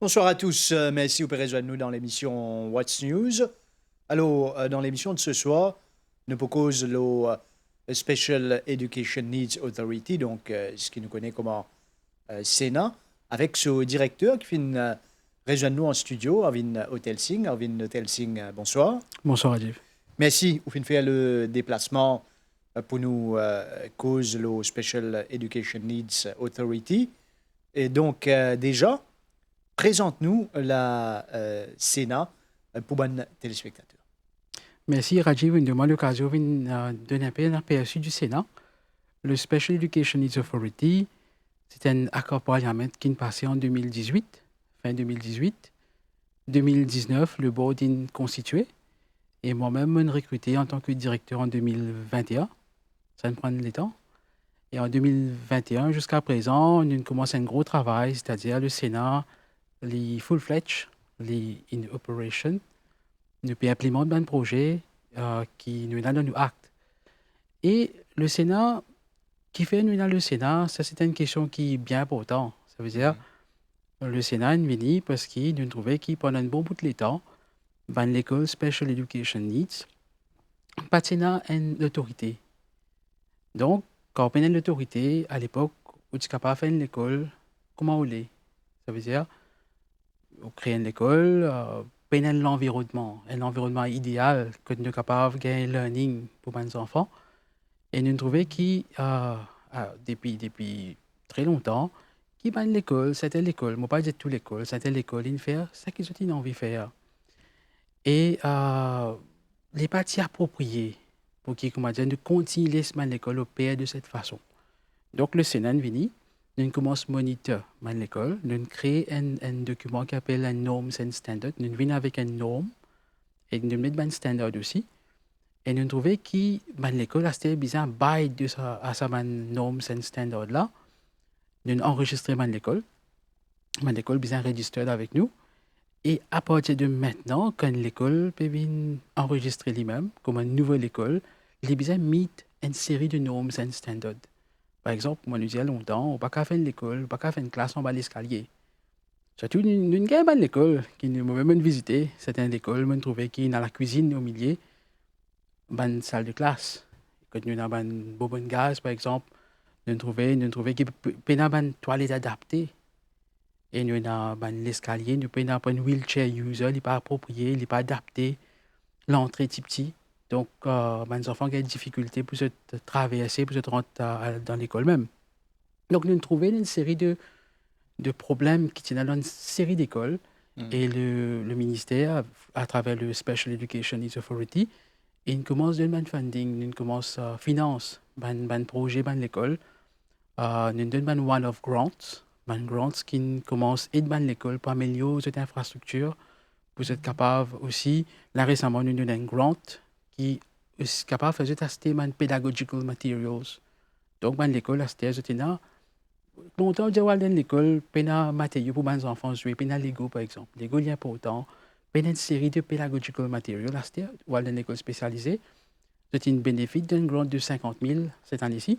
Bonsoir à tous, merci vous pouvez rejoindre nous dans l'émission What's News. Alors, dans l'émission de ce soir, nous proposons le Special Education Needs Authority, donc ce qui nous connaît comme Sénat, avec ce directeur qui vient rejoindre nous en studio, Arvin Hotelsing. Arvin Hotelsing, bonsoir. Bonsoir, Adib. Merci, vous finissez faire le déplacement pour nous cause le Special Education Needs Authority. Et donc, déjà, présente-nous la Sénat pour les téléspectateurs. Merci, Rajiv. Une demande l'occasion de donner un peu un aperçu du Sénat. Le Special Education Needs Authority, c'est un accord parlementaire qui est passé en 2018, fin 2018. 2019, le board est constitué. Et moi-même, je suis recruté en tant que directeur en 2021. Ça me prend le temps. Et en 2021, jusqu'à présent, on commence un gros travail, c'est-à-dire le Sénat, les full-fledged, les in operation, nous peut implémenter un projet qui nous donne un acte. Et le Sénat, qui fait nous dans le Sénat, ça c'est une question qui est bien importante. Ça veut dire, le Sénat est venu parce qu'il nous trouvait qu'il pendant un bon bout de temps, dans l'école Special Education Needs, pas de Sénat une autorité. Donc, quand on a une autorité, à l'époque, on est capable de faire l'école, comment on l'est. Ça veut dire, on crée une école, peine l'environnement, un environnement idéal que nous sommes capables de gagner learning pour nos enfants. Et nous trouvons que depuis très longtemps, qui ban l'école, c'était l'école. Moi, pas dire toute l'école, c'était l'école, il fait ce qu'ils ont envie de faire. Et les parties appropriées pour qu'ils continuent à laisser l'école opérer de cette façon. Donc, le Sénat est venu. Nous commençons à monitorer l'école. Nous créons un document qui s'appelle un Norms and Standards. Nous venons avec une norme et nous mettons un standard aussi. Et nous trouvons que l'école a besoin de ces norms and standards là. Nous enregistrons l'école. L'école a besoin de enregistrer avec nous. Et à partir de maintenant, quand l'école peut enregistrer lui-même, comme une nouvelle école, il a besoin de mettre une série de norms and standards. Par exemple, moi, nous disais longtemps, on ne peut pas faire l'école, on ne peut pas faire une classe en bas de l'escalier. Surtout, nous avons une école qui nous a même visité. C'était une école, nous trouvait qui dans la cuisine au milieu, une salle de classe. Quand nous avons une bonbonne gaz, par exemple, nous trouvait qu'il y a une toilette adaptée. Et nous avons l'escalier, nous avons un wheelchair user, il n'est pas approprié, il n'est pas adapté. L'entrée est petit. Donc, les enfants ont des difficultés pour se traverser, pour se rendre dans l'école même. Donc, nous avons trouvé une série de problèmes qui tiennent dans une série d'écoles. Et le ministère, à travers le Special Education Needs Authority, il commence à donner un funding, il commence à financer un projet dans l'école. Nous donne un one-off grants, qui commence à aider l'école pour améliorer cette infrastructure, pour être capable aussi. Là, récemment, nous donne un grant qui est capable de faire tester les pedagogical materials. Donc, l'école, à cette époque, longtemps, je vais dans l'école, pena matériaux pour mes enfants jouer, pena Lego par exemple. Lego est important. Pena une série de pedagogical materials, là, c'est dans l'école spécialisée. C'est une bénéfice d'un grant de 50 000 cette année-ci.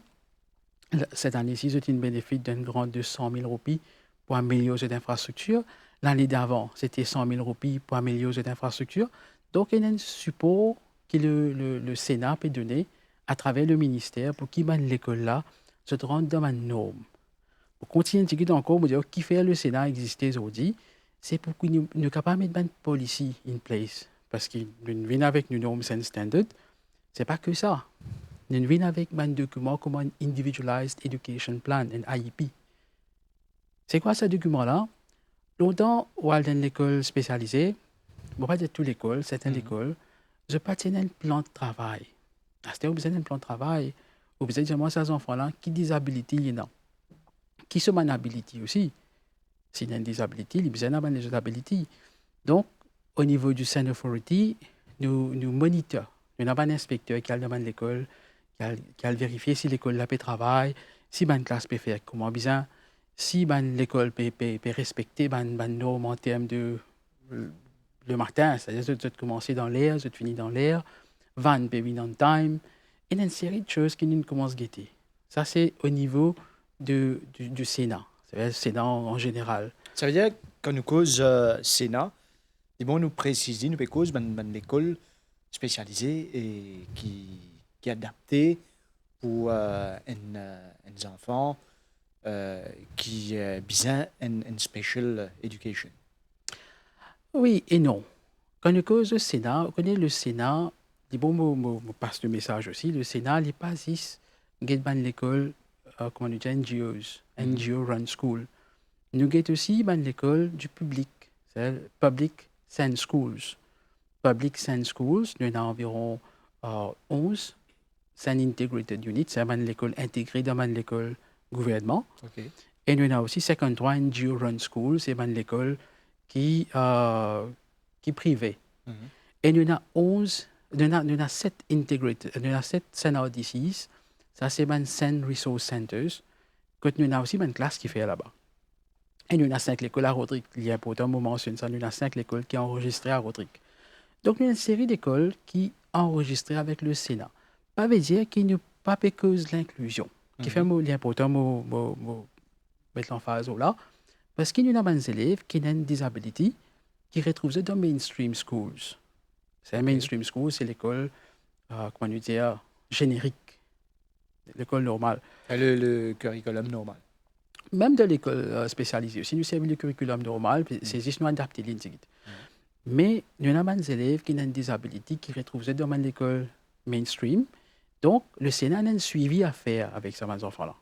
Cette année-ci, c'est une bénéfice d'un grant de 100 000 roupies pour améliorer cette infrastructure. L'année d'avant, c'était 100 000 roupies pour améliorer cette infrastructure. Donc, il y a un support que le Sénat peut donner à travers le ministère pour qu'il l'école là se rende dans ma norme. Pour continuer à discuter encore, pour dire qui fait le Sénat exister aujourd'hui, c'est pour que nous sommes capables de mettre une policy in place. Parce que nous venons avec nos norms and standards, ce n'est pas que ça. Nous venons avec un document comme un Individualized Education Plan, un IEP. C'est quoi ce document-là? Longtemps, dans l'école spécialisée, je ne vais pas dire toute l'école, certaines écoles, je pas un plan de travail. C'est-à-dire, vous avez un plan de travail, vous avez dire, ces enfants-là, qui disabilité il y a? Qui sont une ability aussi. S'il y a une disabilité, il y a une disabilité. Donc, au niveau du Center Authority, nous monitorons. Nous avons un inspecteur qui a demandé l'école, qui a vérifié si l'école peut travailler, si une classe peut faire comment bien, si l'école peut respecter les normes en termes de le matin, c'est-à-dire de commencer dans l'air, de finir dans l'air, van peut venir on time, et une série de choses qui nous commencent à guetter. Ça, c'est au niveau du Sénat, c'est-à-dire le Sénat en général. Ça veut dire quand nous cause Sénat, ils vont nous préciser, nous cause l'école spécialisée et qui est adaptée pour un enfant qui a besoin une special education. Oui et non. Quand on cause le Sénat, on connaît le Sénat, les bons mots passe le message aussi, le Sénat, il pas juste l'école, comment on dit, NGOs, NGO Run School. Nous avons aussi l'école du public, c'est Public Science Schools. Public Science Schools, nous avons environ 11 Science Integrated Units, c'est l'école intégrée dans l'école gouvernement. OK. Et nous avons aussi 53 NGO Run Schools, c'est l'école qui est privée. Et nous avons 11, nous avons 7 integrated, nous avons 7 CNRDCs, ça c'est Science Resource Centers, que nous avons aussi une classe qui fait là-bas. Et nous avons 5 écoles à Rodrigue. Il y a pour un moment mentionné ça, nous avons 5 écoles qui sont enregistrées à Rodrigue. Donc, nous avons une série d'écoles qui sont enregistrées avec le Sénat. Ça veut dire qu'il n'y a pas que l'inclusion. Qui fait l'important mettre l'emphase là. Parce qu'il y a des élèves qui ont une disability qui retrouvent dans mainstream schools. C'est un mainstream school, c'est l'école, comment dire, générique. L'école normale. Le curriculum normal. Même de l'école spécialisée. Si nous servons le curriculum normal, c'est juste nous adapter l'intégrité. Mais nous avons des élèves qui ont une disability qui retrouvent dans l'école mainstream. Donc, le Sénat a un suivi à faire avec ces enfants-là.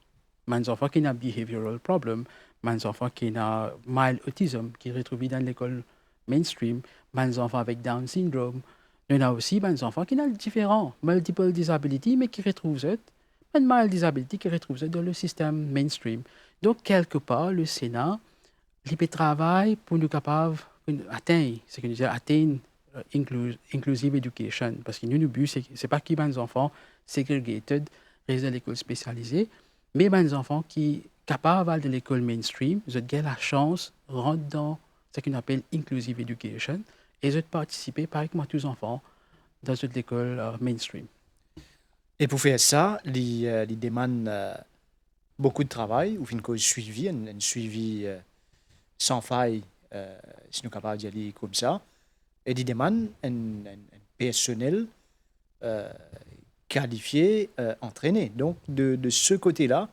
Mes enfants qui ont un behavioral problem, mes enfants qui ont mild autism, qui retrouvent dans l'école mainstream, mes enfants avec Down syndrome. Nous avons aussi des enfants qui ont différents, multiple disabilities, mais qui retrouvent une mild disability qui retrouvent dans le système mainstream. Donc, quelque part, le Sénat, il peut travailler pour nous capables d'atteindre, ce que nous disons, atteindre inclusive education. Parce que nous, le but, c'est pas qu'il y ait des enfants segregated, restent à l'école spécialisée, mais des enfants qui sont capables de l'école mainstream, ils ont la chance de rentrer dans ce qu'on appelle inclusive education et de participer, pareil que moi, tous les enfants, dans l'école mainstream. Et pour faire ça, il demande beaucoup de travail, ou une suivi, un suivi sans faille, si nous sommes capables d'y aller comme ça. Et il demande un personnel qualifié, entraîné. Donc, de ce côté-là,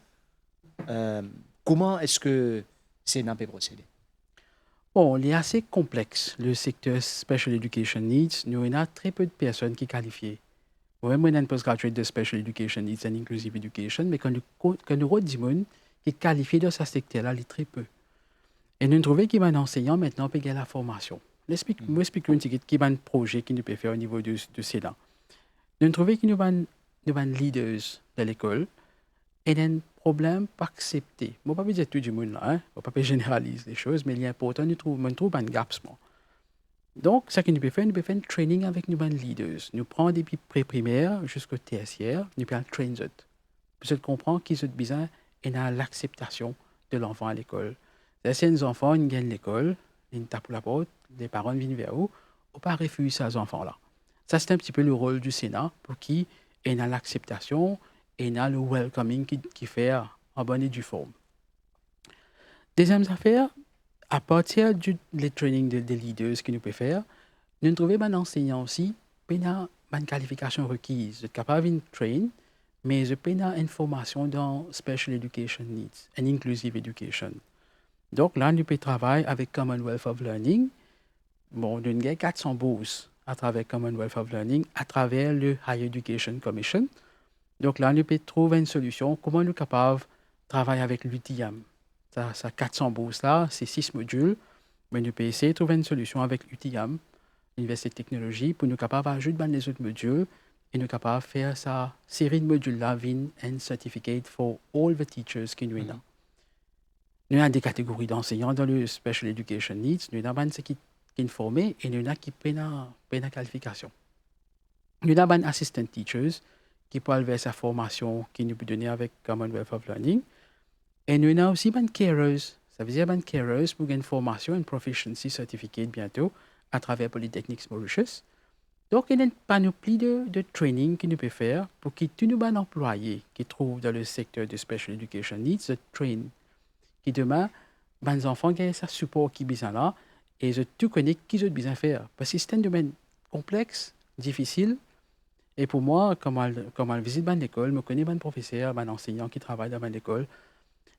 comment est-ce que c'est peut procéder? Bon, il est assez complexe, le secteur Special Education Needs. Nous avons très peu de personnes qui sont qualifiées. Moi, j'ai un postgraduate de Special Education Needs and Inclusive Education, mais quand nous avons des gens qui sont qualifiés dans ce secteur-là, il est très peu. Et nous trouvons qu'il y a un enseignant maintenant qui a la formation. Moi, expliquer un petit peu qu'il y a un projet qui nous peut faire au niveau du Sénat. Nous trouvons qu'il y a des leaders de l'école et un problème pas accepté. Je ne vais pas dire tout le monde là, je ne vais pas généraliser les choses, mais il est important de trouver un gap. Donc, ce que nous pouvons faire un training avec nos leaders. Nous prenons depuis pré-primaire jusqu'au tertiaire, nous pouvons trainer eux. Pour comprendre qu'ils ont besoin et l'acceptation de l'enfant à l'école. Si les enfants ils gagnent l'école, ils tapent la porte, les parents viennent vers eux, on ne pas refuser ces enfants-là. Ça, c'est un petit peu le rôle du Sénat pour qui il y a l'acceptation et il y a le welcoming qui fait en bonne et due forme. Deuxième affaire, à partir du training des leaders que nous pouvons faire, nous trouvons un enseignant aussi, qui a une qualification requise, capable de train, mais je peux une formation dans Special Education Needs and Inclusive Education. Donc là, nous pouvons travailler avec Commonwealth of Learning. Bon, nous avons 400 bourses à travers Commonwealth of Learning, à travers le Higher Education Commission. Donc là, nous pouvons trouver une solution, comment nous sommes capables de travailler avec l'UTM. Ça 400 bourses là, c'est 6 modules, mais nous pouvons essayer de trouver une solution avec l'UTM, l'Université de Technologie, pour nous capables d'ajouter les autres modules et nous capables de faire sa série de modules là, win and certificate for all the teachers qui nous ont. Nous avons des catégories d'enseignants dans le Special Education Needs, nous avons ceux qui sont formés et nous avons qui ont la qualification. Nous avons des assistant teachers qui peuvent faire sa formation qui nous peut donner avec Commonwealth of Learning. Et nous avons aussi des carers. Ça veut dire des carers pour une formation, une proficiency certificate bientôt à travers Polytechnics Mauritius. Donc, il y a une panoplie de training que nous pouvons faire pour que tous nos employés qui trouvent dans le secteur de Special Education Needs se traînent. Qui demain, les enfants ont ça support qui besoin là et je tout connais qui je besoin faire parce que c'est un domaine complexe, difficile et pour moi comme elle visite l'école, me connais ban professeur, ban enseignant qui travaille dans l'école,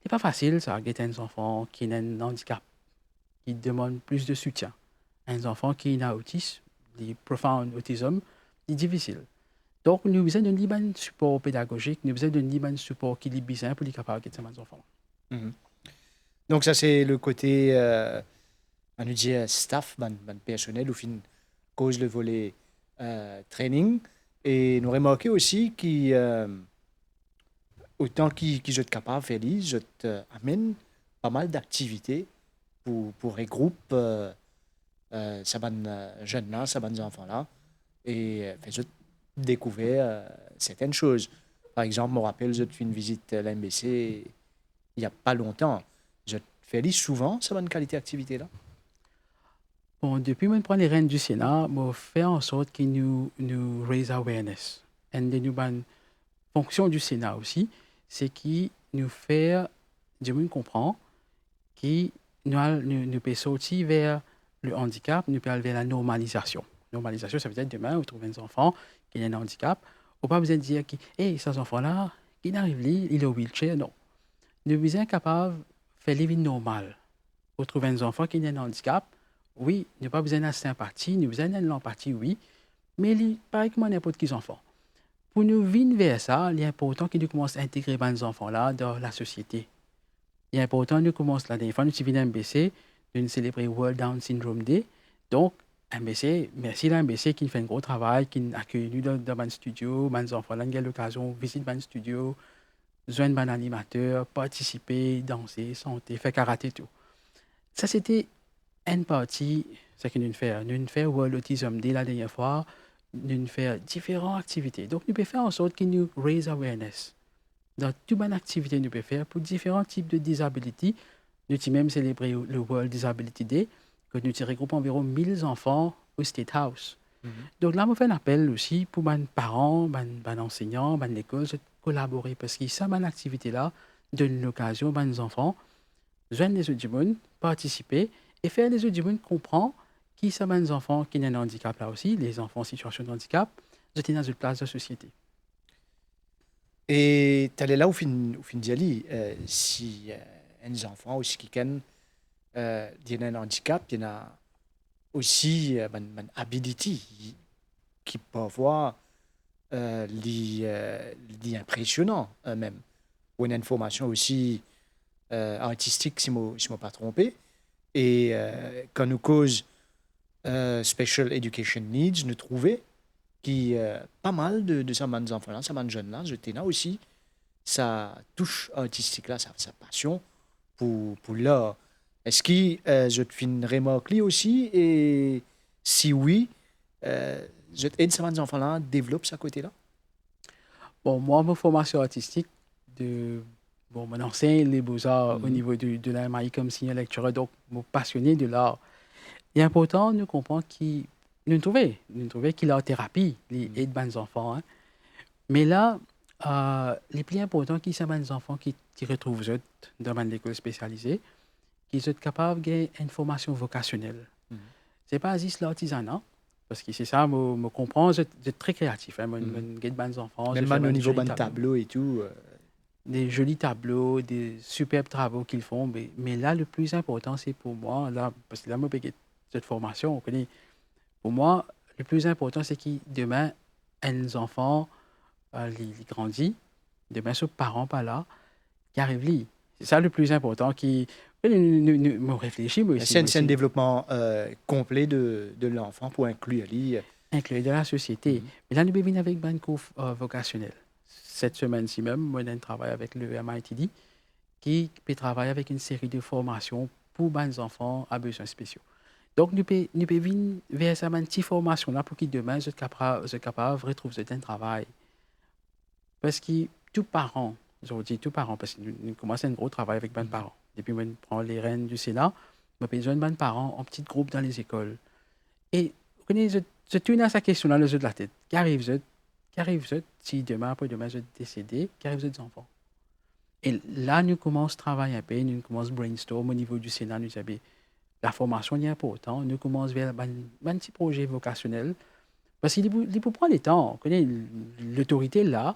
c'est pas facile ça, guetter un enfant qui a un handicap, qui demande plus de soutien. Un enfant qui a un autisme, le profound autisme, c'est difficile. Donc, nous avons besoin d'un liban support pédagogique, nous avons besoin d'un liban support qui est besoin pour être capable de guetter ces enfants. Mhm. Donc ça c'est le côté, on nous dit staff, ban personnel, ou fin cause le volet training. Et nous remarquons aussi qu'autant qu'ils sont capables, Félix, je amène pas mal d'activités pour regrouper ces jeunes-là, ces enfants-là, et faire découvrir certaines choses. Par exemple, je me rappelle, j'ai fait une visite à l'MBC il n'y a pas longtemps. Je fais souvent cette bonne qualité d'activité-là. Bon, depuis que je prends les rênes du Sénat, je fais en sorte que nous raise awareness. Et une fonction du Sénat aussi, c'est qui nous fait, du monde comprend, qui nous peut sortir vers le handicap, nous peut aller vers la normalisation. Normalisation, ça veut dire demain, vous trouvez un enfant qui a un handicap, vous pas besoin de dire que, hey, cet enfant-là, il arrive là, il est au wheelchair. Non. Nous sommes capables de faire la vie normale. Vous trouvez un enfant qui a un handicap, oui, nous pas besoin de sympathie, nous besoin de l'empathie, oui, mais il pareil comme n'importe quel enfant. Pour nous venir vers ça, il est important que nous commencions à intégrer ces enfants-là dans la société. Il est important que nous commencions la dernière fois, nous sommes à MBC, nous célébrons World Down Syndrome Day. Donc, MBC, merci à MBC qui fait un gros travail, qui accueille nous dans un studio, les enfants ont l'occasion de visiter un studio, joindre un animateur, participer, danser, chanter, faire karaté, tout. Ça, c'était une partie, ce que nous faisons. Nous faisons World Autism Day la dernière fois, nous faisons différentes activités. Donc, nous pouvons faire en sorte que nous raise awareness. Dans toute bonne activité, nous pouvons faire pour différents types de disability. Nous avons même célébré le World Disability Day, que nous regroupons environ 1000 enfants au State House. Donc là, je fais un appel aussi pour les parents, les enseignants, l'école, de collaborer parce que ça, cette activité-là donne l'occasion aux enfants, joindre les autres du monde, participer et faire les autres du monde comprendre qui sont les enfants qui ont un handicap là aussi, les enfants en situation de handicap, sont dans une place de la société. Et tu là au fin d'y aller, si un enfant aussi qui ont un handicap, il y a aussi une ability qui peut avoir l'impressionnant même. Ou une information aussi artistique, si je ne me pas trompé. Et quand nous cause Special Education Needs, nous trouvons qui pas mal de ces enfants-là, ces jeunes-là, j'étais là aussi, sa touche artistique-là, sa passion pour l'art. Est-ce que je te fais une remarque là aussi? Et si oui, je aide ces enfants-là à développer ce côté-là? Bon, moi, ma formation artistique, mon enseigne les beaux-arts au niveau de la MAI comme senior lecturer, donc je suis passionné de l'art. Il est important de comprendre qu'il nous trouvons qu'il l'art thérapie, les aide les enfants. Hein. Mais là, les plus importants, qui sont les enfants qui retrouvent dans l'école spécialisée, qui sont capables d'avoir une formation vocationnelle. Ce n'est pas juste l'artisanat, parce que c'est ça, je comprends, je suis très créatif. Hein, des enfants, même au niveau de tableau et tout. Des jolis tableaux, des superbes travaux qu'ils font. Mais là, le plus important, c'est pour moi, là, parce que là, moi, cette formation, on connaît. Pour moi, le plus important, c'est que demain, les enfants, les grandissent, demain, ce parents pas là, qui arrivent là. C'est ça le plus important qui nous réfléchit, mais aussi. C'est un développement complet de l'enfant pour inclure lui. Inclure de la société. Mais là, nous venons avec un cours vocationnel. Cette semaine-ci même, moi, je travaille avec le MITD, qui peut travailler avec une série de formations pour les enfants à besoins spéciaux. Donc, nous pouvons venir vers cette petite formation-là pour que demain, je sois capable de retrouver un travail. Parce que tous parents, je dis tous parents, parce que nous commençons un gros travail avec les parents. Depuis que je prends les rênes du Sénat, je besoin de parents en petits groupes dans les écoles. Et vous connaissez, je tourne à cette question-là, le jeu de la tête. Qu'arrive si demain, après-demain, je décédé, qu'arrive aux enfants? Et là, nous commençons à travailler un peu, nous commençons à brainstorm au niveau du Sénat, nous disons, la formation est importante, nous commençons vers un petit projet vocationnel, parce qu'il faut prendre le temps, on connaît l'autorité là,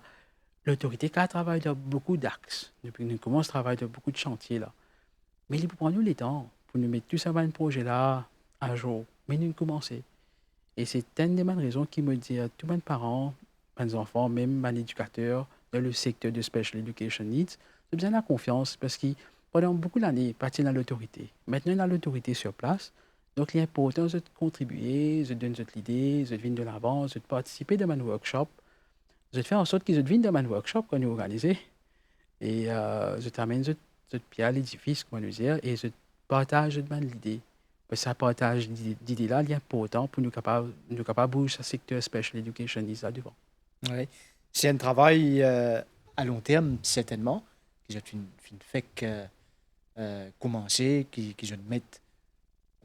l'autorité qui travaille dans beaucoup d'axes, depuis nous commençons à travailler dans beaucoup de chantiers là. Mais il faut prendre nous le temps pour nous mettre tout ça dans un projet là à jour, mais nous commencer. Et c'est une des bonnes raisons qui me dit à tous mes parents, mes enfants, même mes éducateurs dans le secteur de Special Education Needs, j'ai besoin de la confiance parce que pendant beaucoup d'années, partir dans l'autorité. Maintenant, il y a l'autorité sur place. Donc, il est important de contribuer, de donner l'idée, de venir de l'avant, de participer dans un workshop, de faire en sorte qu'ils viennent dans un workshop qu'on a organisé. Et je t'amène de pierre à l'édifice, comment nous dire, et je partage de l'idée. Parce que ça partage d'idées là, il est important pour nous capables de bouger ce secteur Special Education là devant. Ouais. C'est un travail à long terme, certainement, qui ont une fait que commencer, qui ont mettre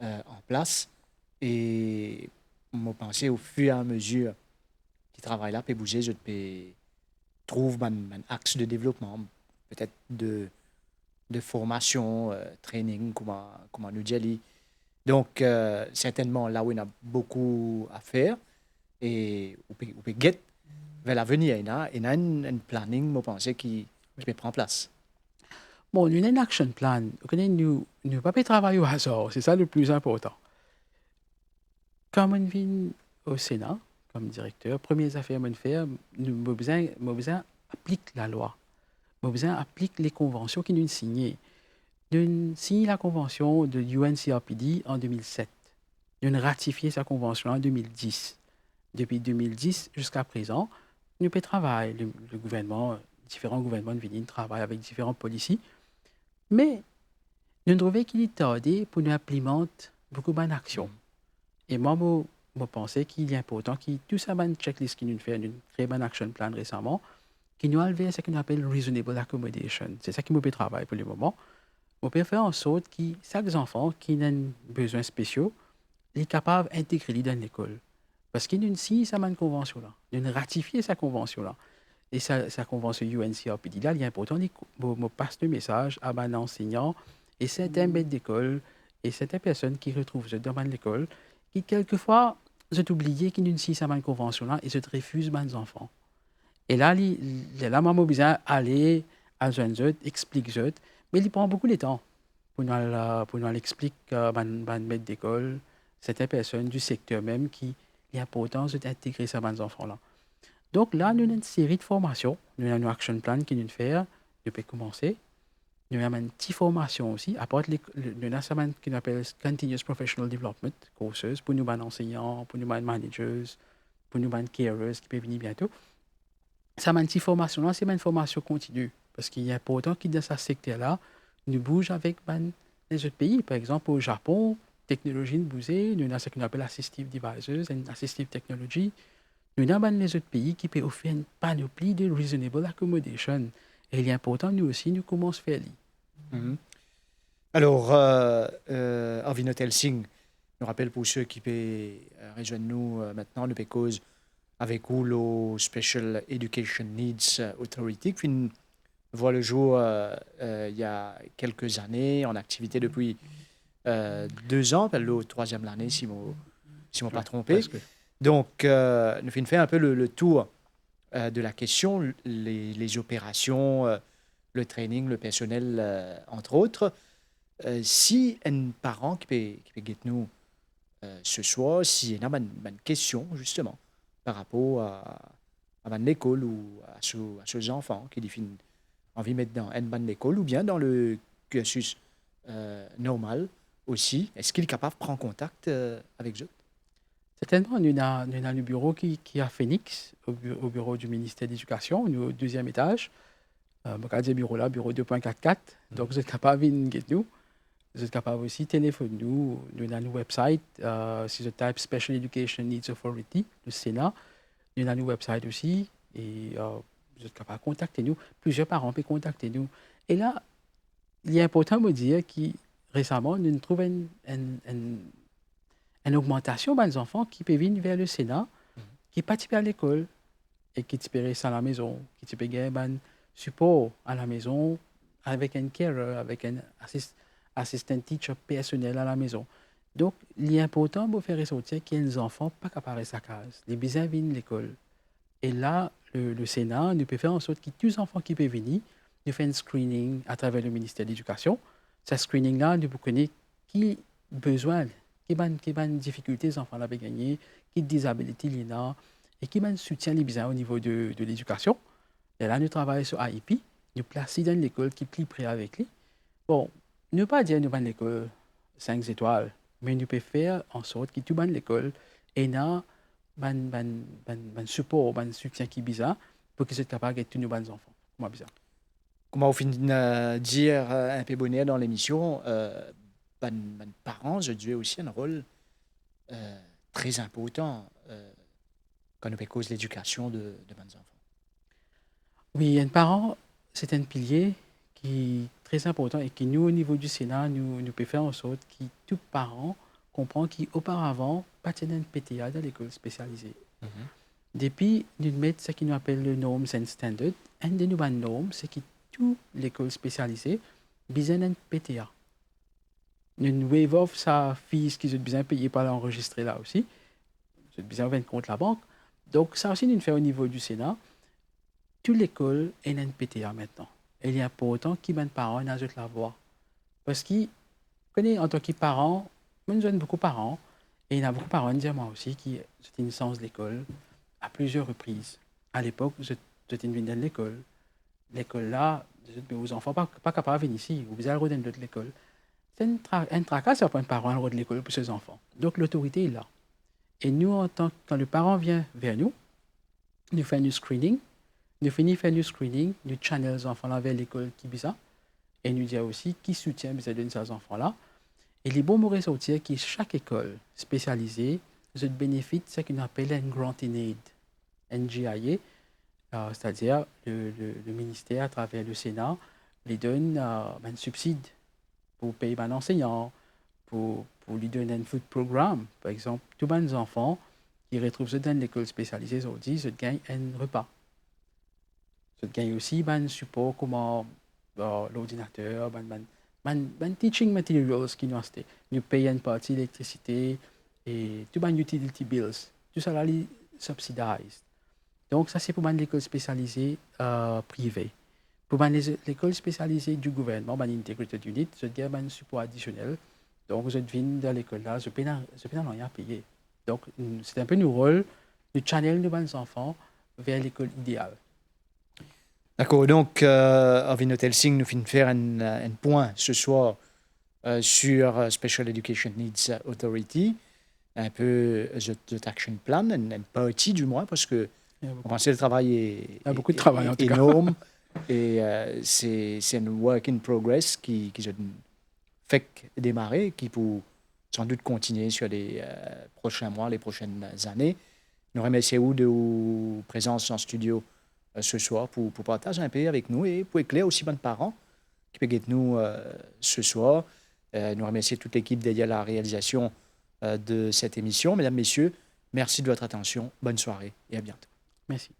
en place. Et moi, penser au fur et à mesure qui travaille là, peut bouger, je peux trouver un axe de développement, peut-être de formation, training, comment nous dire. Donc, certainement, là où il y a beaucoup à faire, et on peut get vers l'avenir, il y a un planning, je pense, qui peut prendre place. Bon, nous avons un action plan. Nous ne pouvons pas travailler au hasard. C'est ça le plus important. Quand on vient au Sénat, comme directeur, premières affaires que je fais, nous avons besoin d'appliquer la loi. Nous avons besoin d'appliquer les conventions qui nous ont signées. Nous avons signé la convention de UNCRPD en 2007. Nous avons ratifié sa convention en 2010. Depuis 2010 jusqu'à présent, nous pouvons travailler. Le gouvernement, différents gouvernements viennent travailler avec différents policiers. Mais nous trouvons qu'il est tardé pour nous implémenter beaucoup d'actions. Et moi, je pensais qu'il est important que tout ça, une checklist qui nous fait, une très bonne action plan récemment, qui nous a enlevé ce qu'on appelle reasonable accommodation. C'est ça qui me fait travailler pour le moment. On peut faire en sorte que chaque enfant qui a besoins spéciaux est capable d'intégrer dans l'école. Parce qu'il y a une une convention là. Il a ratifié sa convention là. Et sa convention UNCRPD là, il est important de passer le message à un enseignant et certains maîtres d'école et certaines personnes qui retrouvent dans l'école qui quelquefois ont oublié qu'il y a une convention là et se refusent les enfants. Et là, moi, j'ai besoin d'aller à eux, expliquer eux, mais il prend beaucoup de temps pour nous expliquer à maître d'école, certaines personnes du secteur même qui l'importance d'intégrer ces enfants-là. Donc là, nous avons une série de formations. Nous avons un action plan qui nous fait depuis commencer. Nous avons une petite formation aussi. À part nous avons ce qu'on appelle Continuous Professional Development courses pour nous, enseignants, pour nous, managers, pour nous, carers qui peuvent venir bientôt. Ça une petite formation-là, c'est une formation continue. Parce qu'il est important que dans ce secteur-là, nous bougeons avec les autres pays. Par exemple, au Japon, technologie de bouger, nous avons ce qu'on appelle assistive devices, and assistive technology. Nous avons les autres pays qui peuvent offrir une panoplie de reasonable accommodation. Et il est important, nous aussi, nous commençons à faire ça. Mm-hmm. Alors, Arvino Telsing, je rappelle pour ceux qui peuvent rejoindre nous maintenant, nous cause avec vous le Special Education Needs Authority, qui voit le jour il y a quelques années, en activité depuis 2 ans, le 3e année, si je ne pas trompé. Donc, nous fait un peu le tour de la question, les opérations, le training, le personnel, entre autres. Si un parent qui peut guetter nous ce soir, s'il y a une question, justement, par rapport à l'école ou à ces enfants qui ont envie de mettre dans une bonne école ou bien dans le cursus normal aussi, est-ce qu'il est capable de prendre contact avec eux? Certainement, nous avons le bureau qui est à Phoenix, au bureau du ministère de l'Éducation, au 2e étage. Le bureau là, bureau 2.44. Donc, vous êtes capable de venir nous. Vous êtes capable aussi de téléphoner nous. Nous avons un website, si je tape Special Education Needs Authority, le Sénat. Nous avons un website aussi. Et vous êtes capable de contacter nous. Plusieurs parents peuvent contacter nous. Et là, il est important de me dire que récemment, nous trouvons une augmentation des enfants qui peuvent venir vers le Sénat, qui participent à l'école et qui peuvent rester à la maison, qui peuvent gagner un support à la maison avec un carer, avec un assistant teacher personnel à la maison. Donc, il est important pour faire ressortir qu'il y a des enfants pas capables de sa case. Les besoins viennent de l'école. Et là, le Sénat nous peut faire en sorte que tous les enfants qui peuvent venir, nous fait un screening à travers le ministère de l'Éducation. Ce screening-là, nous connaissons qui besoin, qui a une difficulté les enfants avaient gagné, qui disabilité il y a, et qui soutient les besoins au niveau de l'éducation. Et là, nous travaillons sur AIP, nous plaçons dans l'école qui est plus près avec lui. Bon, ne pas dire nous avons l'école 5 étoiles, mais nous pouvons faire en sorte que tout le monde l'école ait un support, un soutien qui est bizarre pour qu'ils soient capables de tous nos bons enfants. Comment bizarre. Comme on finit de dire un peu bonheur dans l'émission, les parents ont joué aussi un rôle très important quand on cause l'éducation de bons enfants. Oui, un parent, c'est un pilier qui est très important et qui, nous, au niveau du Sénat, nous peut faire en sorte que tout parent comprend qu'auparavant, pas de PTA dans l'école spécialisée. Depuis, nous mettons ce qu'on appelle le norms and standards. Un des nouvelles normes, c'est que toute l'école spécialisée a besoin d'un PTA. Nous waive off sa fille qui est besoin payer par l'enregistrer là aussi. Vous avez besoin de compte la banque. Donc, ça aussi, nous fait au niveau du Sénat. Toute l'école est un PTA maintenant. Et il est important que les parents aient la voix. Parce que, en tant que parent, nous avons beaucoup de parents, et il y a beaucoup de parents, dire moi aussi, qui ont une licence de l'école à plusieurs reprises. À l'époque, j'étais venu dans l'école. L'école là, vos enfants ne sont pas capables de venir ici, vous allez rejoindre de l'école. C'est un tracas pour un parent de l'école pour ses enfants. Donc l'autorité est là. Et nous, quand le parent vient vers nous, nous faisons un screening. Nous finissons faire un screening, nous channelons les enfants là vers l'école qui est bizarre. Et nous disons aussi qui soutient ces enfants-là. Et les bons mots ressortir que chaque école spécialisée se bénéficie de ce qu'on appelle un Grant in Aid, NGIA, c'est-à-dire le ministère à travers le Sénat les donne un subside pour payer un enseignant, pour lui donner un food programme. Par exemple, tous les enfants qui retrouvent ça dans l'école spécialisée, ils gagnent un repas. Ils gagnent aussi un support comme l'ordinateur, teaching materials qui nous ont. Nous payons une partie d'électricité et tout les utility bills. Tout ça là, est subsidisé. Donc, ça, c'est pour l'école spécialisée privée. Pour l'école spécialisée du gouvernement, l'Integrated Unit, vous avez un support additionnel. Donc, vous êtes venu dans l'école là, je ne peux rien payer. Donc, c'est un peu notre rôle de channel nos enfants vers l'école idéale. D'accord, donc, avec notre Helsing, nous finissons faire un point ce soir sur Special Education Needs Authority, un peu the action plan, une partie du moins, parce que on pensait le travail est beaucoup de travail, en tout cas. énorme et c'est un work in progress qui se fait démarrer, qui peut sans doute continuer sur les prochains mois, les prochaines années. Nous remercions de votre présence en studio ce soir pour partager un peu avec nous et pour éclairer aussi bonnes parents qui peuvent être nous ce soir. Nous remercions toute l'équipe dédiée à la réalisation de cette émission. Mesdames, Messieurs, merci de votre attention. Bonne soirée et à bientôt. Merci.